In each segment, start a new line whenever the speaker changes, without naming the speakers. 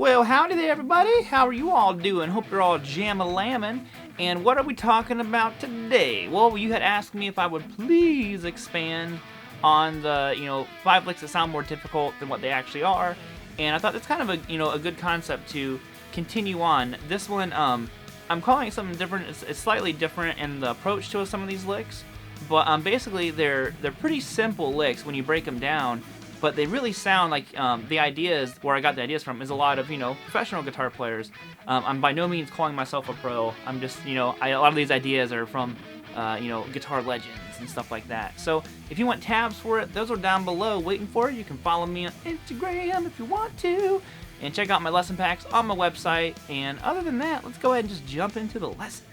Well, howdy there, everybody. How are you all doing? Hope you're all jam-a-lammin'. And what are we talking about today? Well, you had asked me if I would please expand on the, 5 licks that sound more difficult than what they actually are. And I thought that's kind of a good concept to continue on. This one, I'm calling it something different. It's slightly different in the approach to some of these licks. But basically, they're pretty simple licks when you break them down. But they really sound like the ideas, where I got the ideas from, is a lot of, professional guitar players. I'm by no means calling myself a pro. I'm just, a lot of these ideas are from, guitar legends and stuff like that. So if you want tabs for it, those are down below waiting for you. You can follow me on Instagram if you want to. And check out my lesson packs on my website. And other than that, let's go ahead and just jump into the lesson.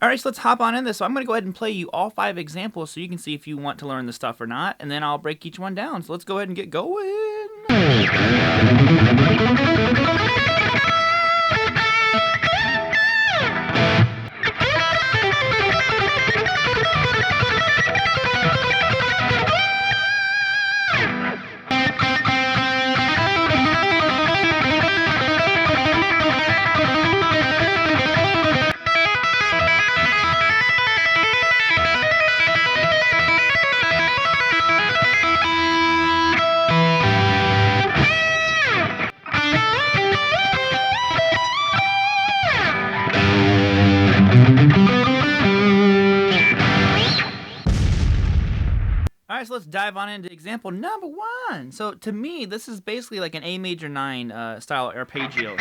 Alright, so let's hop on in this. So I'm going to go ahead and play you all 5 examples so you can see if you want to learn the stuff or not, and then I'll break each one down. So let's go ahead and get going. Alright, so let's dive on into example number 1. So to me, this is basically like an A major 9 style arpeggio.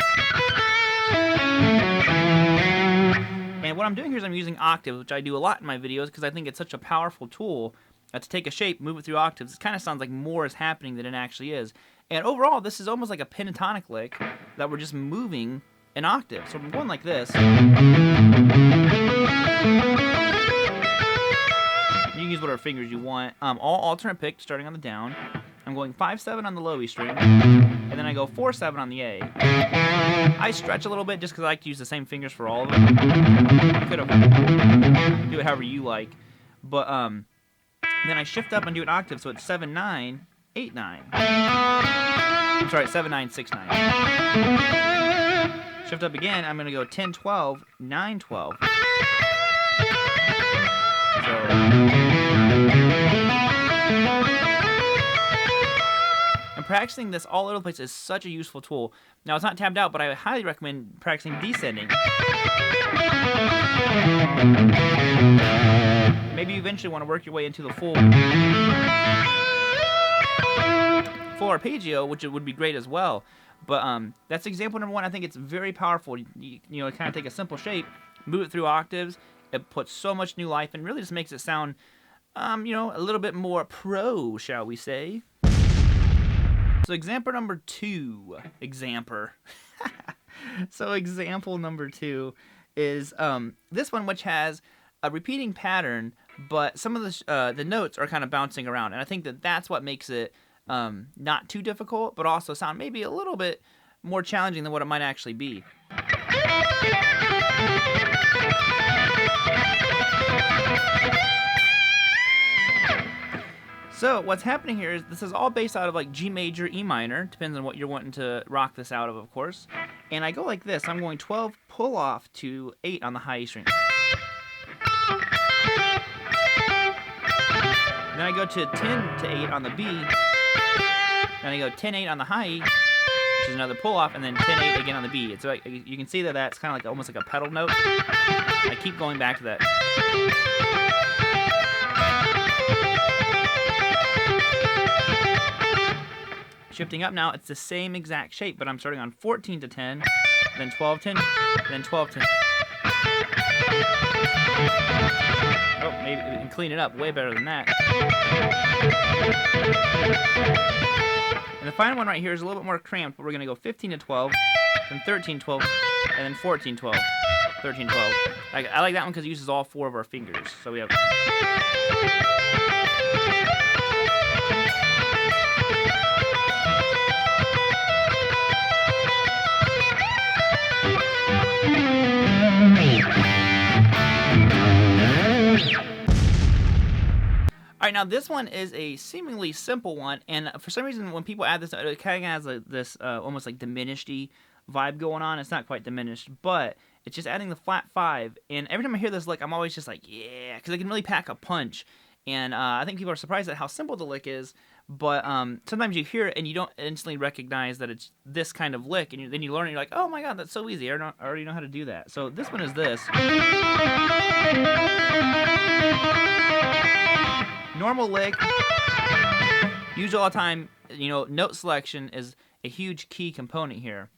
And what I'm doing here is I'm using octaves, which I do a lot in my videos because I think it's such a powerful tool to take a shape, move it through octaves. It kind of sounds like more is happening than it actually is. And overall, this is almost like a pentatonic lick that we're just moving an octave. So I'm going like this. You can use whatever fingers you want. All alternate pick, starting on the down. I'm going 5/7 on the low E string, and then I go 4/7 on the A. I stretch a little bit just because I like to use the same fingers for all of them. You could do it however you like, but then I shift up and do an octave, so it's 7/9, 8/9. I'm sorry, 7/9, 6/9. Shift up again. I'm gonna go 10/12, 9/12. So and practicing this all over the place is such a useful tool. Now, it's not tabbed out, but I highly recommend practicing descending. Maybe you eventually want to work your way into the full arpeggio, which would be great as well. But that's example number 1. I think it's very powerful. You kind of take a simple shape, move it through octaves. It puts so much new life and really just makes it sound, a little bit more pro, shall we say. So example number 2, So example number 2 is this one, which has a repeating pattern, but some of the notes are kind of bouncing around. And I think that's what makes it not too difficult, but also sound maybe a little bit more challenging than what it might actually be. So what's happening here is this is all based out of like G major, E minor, depends on what you're wanting to rock this out of course. And I go like this. I'm going 12 pull off to 8 on the high E string. Then I go to 10 to 8 on the B. Then I go 10-8 on the high E, which is another pull off, and then 10-8 again on the B. It's like, you can see that's kind of like almost like a pedal note. I keep going back to that. Shifting up now, it's the same exact shape, but I'm starting on 14 to 10, then 12-10, then 12-10. Oh, maybe we can clean it up way better than that. And the final one right here is a little bit more cramped, but we're going to go 15 to 12, then 13-12, and then 14-12, 13-12. I like that one because it uses all 4 of our fingers. So we have... Alright, right, now this one is a seemingly simple one, and for some reason when people add this, it kind of has this almost like diminished-y vibe going on. It's not quite diminished, but it's just adding the flat 5, and every time I hear this lick, I'm always just like, yeah, because it can really pack a punch, and I think people are surprised at how simple the lick is, but sometimes you hear it and you don't instantly recognize that it's this kind of lick, and then you learn it, and you're like, oh my god, that's so easy, I already know how to do that. So this one is this. Normal lick, used all the time. You know, note selection is a huge key component here.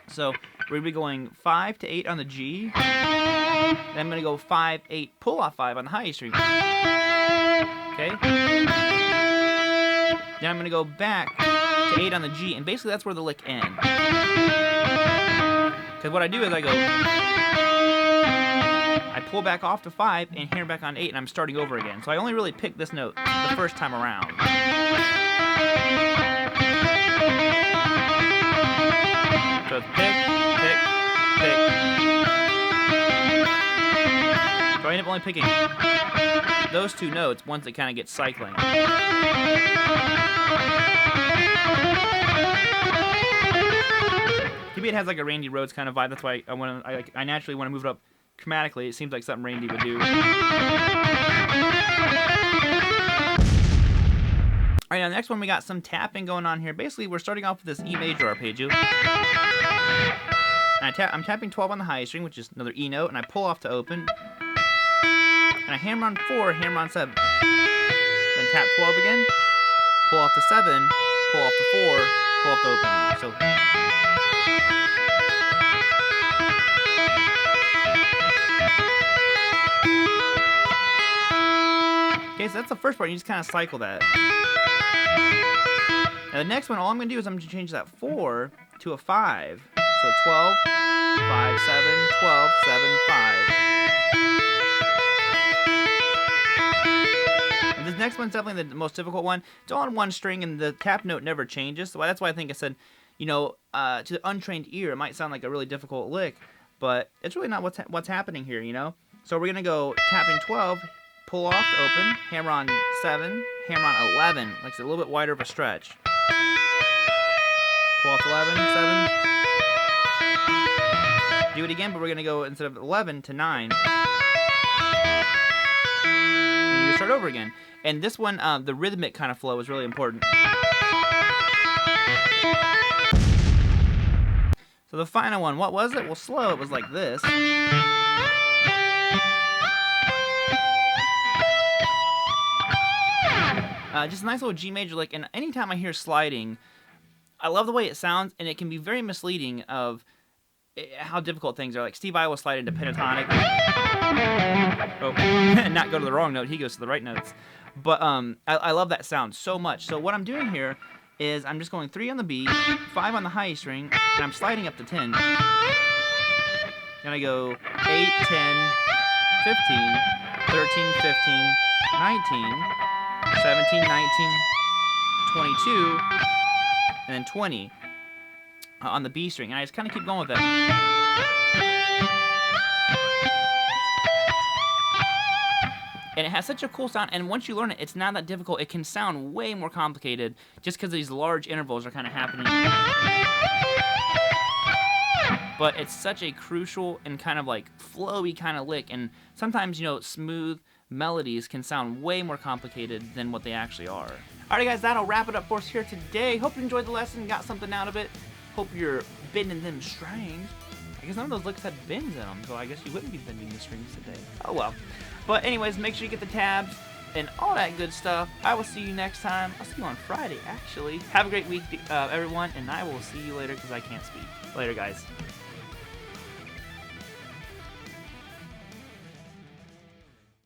So we're going to be going 5 to 8 on the G. Then I'm going to go 5, 8, pull off 5 on the high string. Okay? Then I'm going to go back to 8 on the G, and basically that's where the lick ends. Because what I do is I go, I pull back off to 5 and hammer back on 8, and I'm starting over again. So I only really pick this note the first time around. So it's pick, pick, pick. So I end up only picking those 2 notes once it kind of gets cycling. Maybe it has like a Randy Rhoads kind of vibe. That's why I naturally want to move it up chromatically. It seems like something Randy would do. All right, now the next one we got some tapping going on here. Basically, we're starting off with this E major arpeggio. And I'm tapping 12 on the high string, which is another E note, and I pull off to open. And I hammer on 4, hammer on 7. Then tap 12 again, pull off to 7, pull off to 4, pull off to open. So. Okay, so that's the first part. You just kind of cycle that. Now the next one, all I'm going to do is I'm going to change that 4 to a 5. So 12, 5, 7, 12, 7, 5. And this next one's definitely the most difficult one. It's all on one string, and the tap note never changes. So that's why I think I said, you know, to the untrained ear, it might sound like a really difficult lick, but it's really not what's happening here, you know? So we're going to go tapping 12, pull off to open, hammer on 7, hammer on 11, like it's a little bit wider of a stretch. Pull off 11, 7. Do it again, but we're going to go instead of 11 to 9. And you start over again. And this one, the rhythmic kind of flow is really important. So the final one, what was it? Well, slow, it was like this. Just a nice little G major lick, and anytime I hear sliding, I love the way it sounds, and it can be very misleading of how difficult things are. Like Steve Vai will slide into pentatonic. Oh, not go to the wrong note, he goes to the right notes. But I love that sound so much. So what I'm doing here is I'm just going 3 on the B, 5 on the high string, and I'm sliding up to 10. Then I go 8, 10, 15, 13, 15, 19, 17, 19, 22, and then 20 on the B string. And I just kind of keep going with that. And it has such a cool sound, and once you learn it, it's not that difficult. It can sound way more complicated just because these large intervals are kind of happening. But it's such a crucial and kind of like flowy kind of lick, and sometimes, you know, smooth melodies can sound way more complicated than what they actually are. Alright guys, that'll wrap it up for us here today. Hope you enjoyed the lesson, got something out of it. Hope you're bending them strings. I guess none of those licks had bends in them, so I guess you wouldn't be bending the strings today. Oh well. But anyways, make sure you get the tabs and all that good stuff. I will see you next time. I'll see you on Friday, actually. Have a great week, everyone, and I will see you later because I can't speak. Later, guys.